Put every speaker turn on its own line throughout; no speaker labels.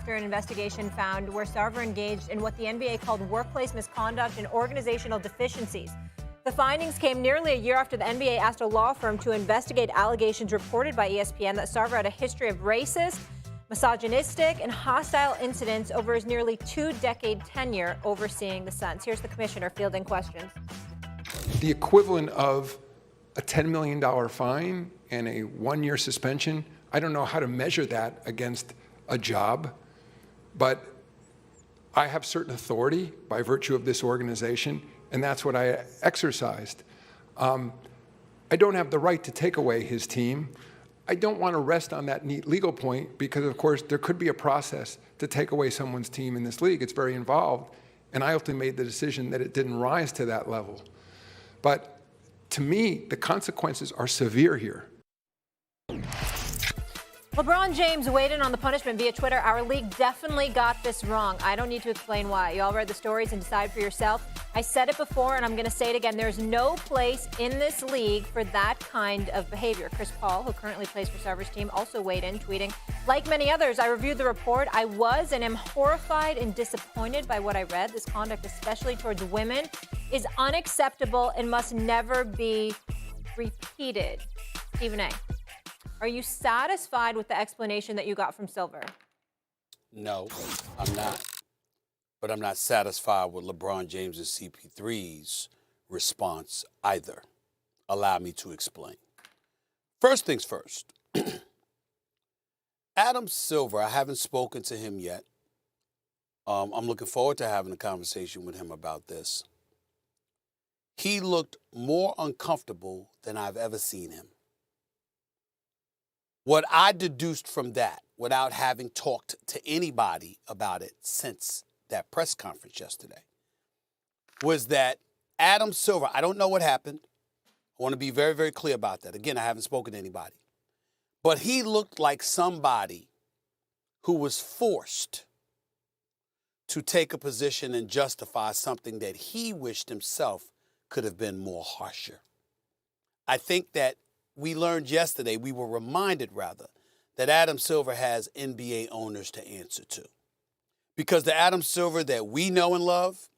after an investigation found where Sarver engaged in what the NBA called workplace misconduct and organizational deficiencies. The findings came nearly a year after the NBA asked a law firm to investigate allegations reported by ESPN that Sarver had a history of racist, misogynistic, and hostile incidents over his nearly two-decade tenure overseeing the Suns. Here's the commissioner fielding questions.
The equivalent of a $10 million fine and a one-year suspension, I don't know how to measure that against a job, but I have certain authority by virtue of this organization, and that's what I exercised. I don't have the right to take away his team. I don't want to rest on that neat legal point because, of course, there could be a process to take away someone's team in this league. It's very involved, and I ultimately made the decision that it didn't rise to that level. But to me, the consequences are severe here.
LeBron James weighed in on the punishment via Twitter. Our league definitely got this wrong. I don't need to explain why. You all read the stories and decide for yourself. I said it before, and I'm going to say it again. There's no place in this league for that kind of behavior. Chris Paul, who currently plays for Sarver's team, also weighed in, tweeting, like many others, I reviewed the report. I was and am horrified and disappointed by what I read. This conduct, especially towards women, is unacceptable and must never be repeated. Stephen A., are you satisfied with the explanation that you got from Silver?
No, I'm not. But I'm not satisfied with LeBron James and CP3's response either. Allow me to explain. First things first. Adam Silver, I haven't spoken to him yet. I'm looking forward to having a conversation with him about this. He looked more uncomfortable than I've ever seen him. What I deduced from that, without having talked to anybody about it since that press conference yesterday, was that Adam Silver, I don't know what happened. I want to be very, very clear about that. Again, I haven't spoken to anybody. But he looked like somebody who was forced to take a position and justify something that he wished himself could have been more harsher. I think that we learned yesterday, we were reminded rather, that Adam Silver has NBA owners to answer to. Because the Adam Silver that we know and love,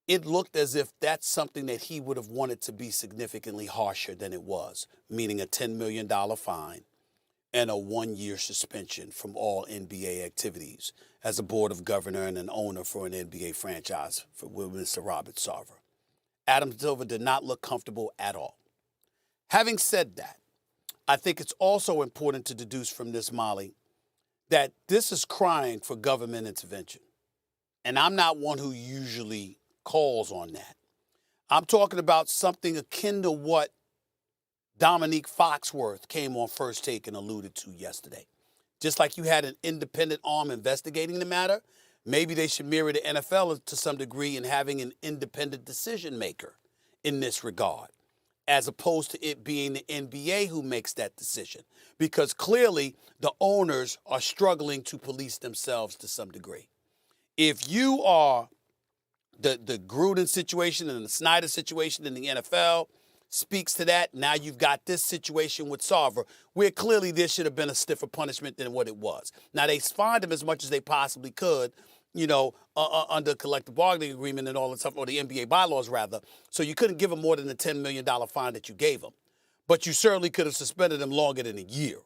it looked as if that's something that he would have wanted to be significantly harsher than it was, meaning a $10 million fine and a one-year suspension from all NBA activities as a board of governor and an owner for an NBA franchise for Mr. Robert Sarver. Adam Silver did not look comfortable at all. Having said that, I think it's also important to deduce from this, Molly, that this is crying for government intervention. And I'm not one who usually calls on that. I'm talking about something akin to what Dominique Foxworth came on First Take and alluded to yesterday. Just like you had an independent arm investigating the matter, maybe they should mirror the NFL to some degree in having an independent decision maker in this regard, as opposed to it being the NBA who makes that decision. Because clearly the owners are struggling to police themselves to some degree. If you are the Gruden situation and the Snyder situation in the NFL speaks to that, now you've got this situation with Sarver, where clearly there should have been a stiffer punishment than what it was. Now, they fined him as much as they possibly could, under collective bargaining agreement and all that stuff, or the NBA bylaws, rather. So you couldn't give him more than the $10 million fine that you gave him. But you certainly could have suspended him longer than a year.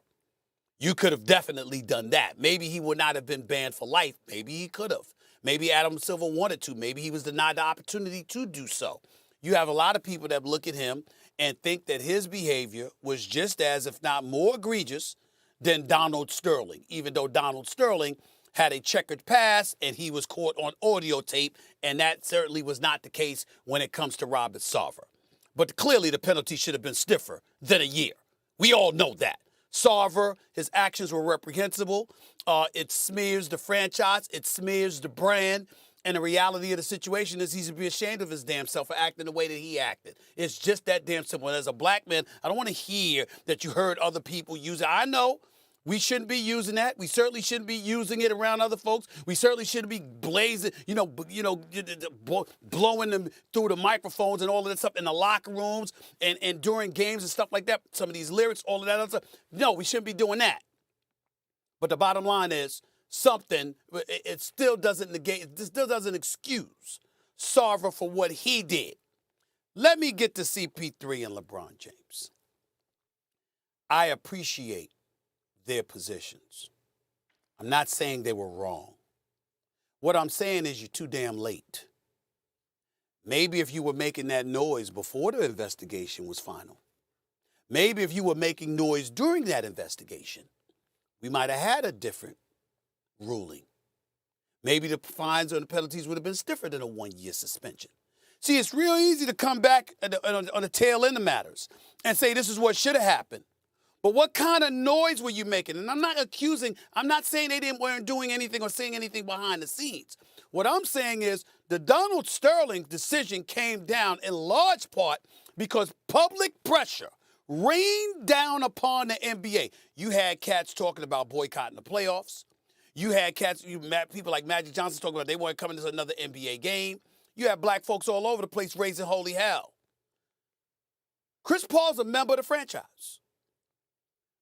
You could have definitely done that. Maybe he would not have been banned for life. Maybe he could have. Maybe Adam Silver wanted to. Maybe he was denied the opportunity to do so. You have a lot of people that look at him and think that his behavior was just as, if not more egregious, than Donald Sterling, even though Donald Sterling had a checkered past and he was caught on audio tape, and that certainly was not the case when it comes to Robert Sarver. But clearly the penalty should have been stiffer than a year. We all know that. Sarver, his actions were reprehensible. It smears the franchise. It smears the brand. And the reality of the situation is he should be ashamed of his damn self for acting the way that he acted. It's just that damn simple. And as a black man, I don't want to hear that you heard other people use it. I know we shouldn't be using that. We certainly shouldn't be using it around other folks. We certainly shouldn't be blazing, blowing them through the microphones and all of that stuff in the locker rooms and during games and stuff like that. Some of these lyrics, all of that other stuff. No, we shouldn't be doing that. But the bottom line is it still doesn't negate, it still doesn't excuse Sarver for what he did. Let me get to CP3 and LeBron James. I appreciate their positions. I'm not saying they were wrong. What I'm saying is you're too damn late. Maybe if you were making that noise before the investigation was final, maybe if you were making noise during that investigation, we might have had a different ruling. Maybe the fines or the penalties would have been stiffer than a 1-year suspension. See, it's real easy to come back on the tail end of matters and say this is what should have happened. But what kind of noise were you making? And I'm not saying they weren't doing anything or saying anything behind the scenes. What I'm saying is the Donald Sterling decision came down in large part because public pressure rained down upon the NBA. You had cats talking about boycotting the playoffs. You had people like Magic Johnson talking about they weren't coming to another NBA game. You had black folks all over the place raising holy hell. Chris Paul's a member of the franchise.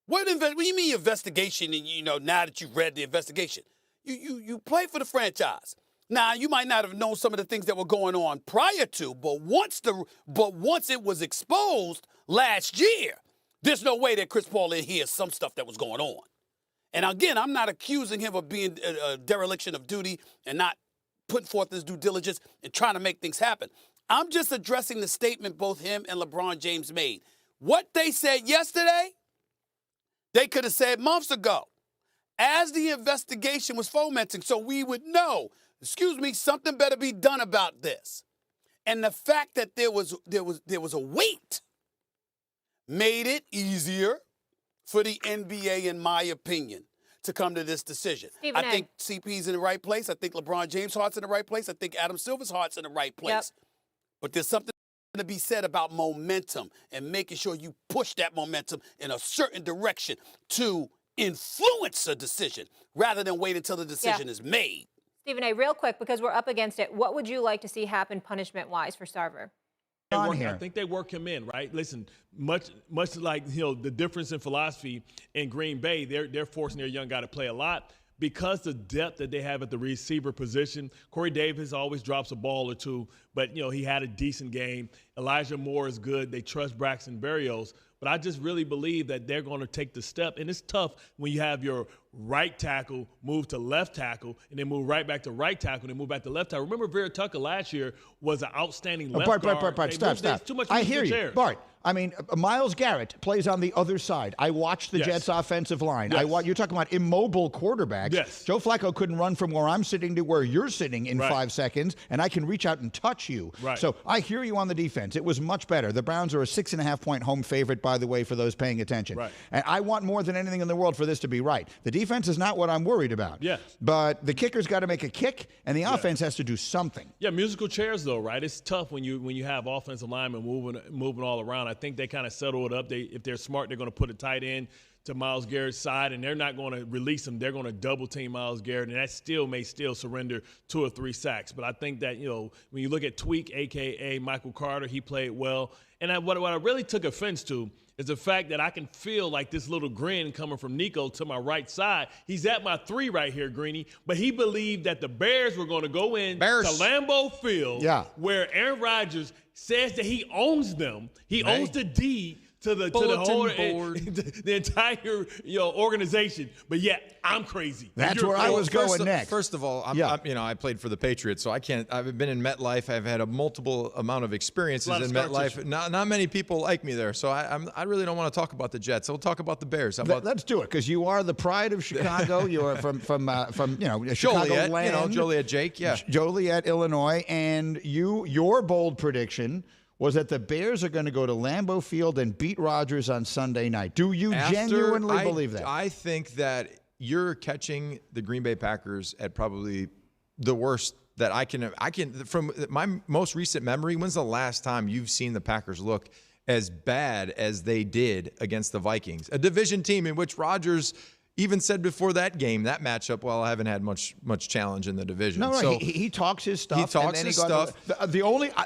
What do you mean investigation? And now that you've read the investigation, you play for the franchise. Now you might not have known some of the things that were going on prior to, but once it was exposed last year, there's no way that Chris Paul didn't hear some stuff that was going on. And again, I'm not accusing him of being a dereliction of duty and not putting forth his due diligence and trying to make things happen. I'm just addressing the statement both him and LeBron James made. What they said yesterday, they could have said months ago, as the investigation was fomenting, so we would know, something better be done about this. And the fact that there was a wait made it easier for the NBA, in my opinion, to come to this decision. I think CP's in the right place. I think LeBron James' heart's in the right place. I think Adam Silver's heart's in the right place. Yep. But there's something to be said about momentum and making sure you push that momentum in a certain direction to influence a decision rather than wait until the decision is made.
Stephen A., real quick, because we're up against it, what would you like to see happen punishment-wise for Sarver?
I think they work him in, right? Listen, much like the difference in philosophy in Green Bay, they're forcing their young guy to play a lot because the depth that they have at the receiver position. Corey Davis always drops a ball or two, but he had a decent game. Elijah Moore is good. They trust Braxton Berrios. But I just really believe that they're going to take the step. And it's tough when you have your right tackle move to left tackle and then move right back to right tackle and then move back to left tackle. Remember, Vera Tucker last year was an outstanding left guard.
Bart, stop.
Too much
I hear you. Bart, I mean, Myles Garrett plays on the other side. I watched the Jets' offensive line.
Yes.
You're talking about immobile quarterbacks.
Yes.
Joe Flacco couldn't run from where I'm sitting to where you're sitting in 5 seconds, and I can reach out and touch you.
Right.
So I hear you on the defense. It was much better. The Browns are a 6.5-point home favorite, by the way, for those paying attention.
Right.
And I want more than anything in the world for this to be right. The defense is not what I'm worried about.
Yeah.
But the kicker's got to make a kick, and the offense has to do something.
Yeah, musical chairs, though, right? It's tough when you have offensive linemen moving all around. I think they kind of settle it up. If they're smart, they're going to put a tight end to Myles Garrett's side, and they're not going to release him. They're going to double team Myles Garrett, and that may surrender 2 or 3 sacks. But I think that, when you look at Tweak, a.k.a. Michael Carter, he played well. And what I really took offense to is the fact that I can feel like this little grin coming from Nico to my right side. He's at my 3 right here, Greeny, but he believed that the Bears were going to go in to Lambeau Field, where Aaron Rodgers says that he owns them. He owns the deed to the whole the entire organization. But yet I'm crazy.
That's where I was going next.
First of all, I played for the Patriots, so I can't. I've been in MetLife. I've had a multiple amount of experiences in MetLife. Not many people like me there, so I really don't want to talk about the Jets. We'll talk about the Bears.
Let's do it, because you are the pride of Chicago. You are from Chicago land.
Joliet, Jake. Yeah,
Joliet, Illinois, and your bold prediction was that the Bears are going to go to Lambeau Field and beat Rodgers on Sunday night. Do you genuinely believe that?
I think that you're catching the Green Bay Packers at probably the worst that I can. From my most recent memory, when's the last time you've seen the Packers look as bad as they did against the Vikings, a division team in which Rodgers even said before that game, that matchup, well, I haven't had much challenge in the division.
No,
so
he talks his stuff.
He talks his stuff.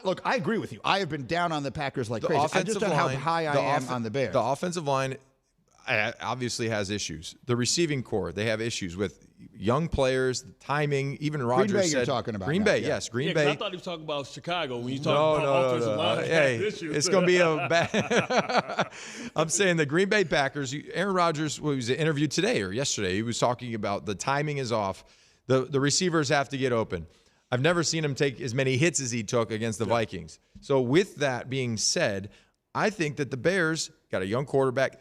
Look, I agree with you. I have been down on the Packers like crazy. I just don't know how high I am on the Bears.
The offensive line, obviously has issues. The receiving core, they have issues with young players, the timing. Even Rodgers
Bay
said
you're talking about
Green
now,
Bay,
yeah.
yes, Green
'cause
Bay.
I thought he was talking about Chicago when you talk about offensive line.
Hey,
issues.
it's going to be a bad. I'm saying the Green Bay Packers. Aaron Rodgers was interviewed today or yesterday. He was talking about the timing is off. The receivers have to get open. I've never seen him take as many hits as he took against the Vikings. So with that being said, I think that the Bears got a young quarterback.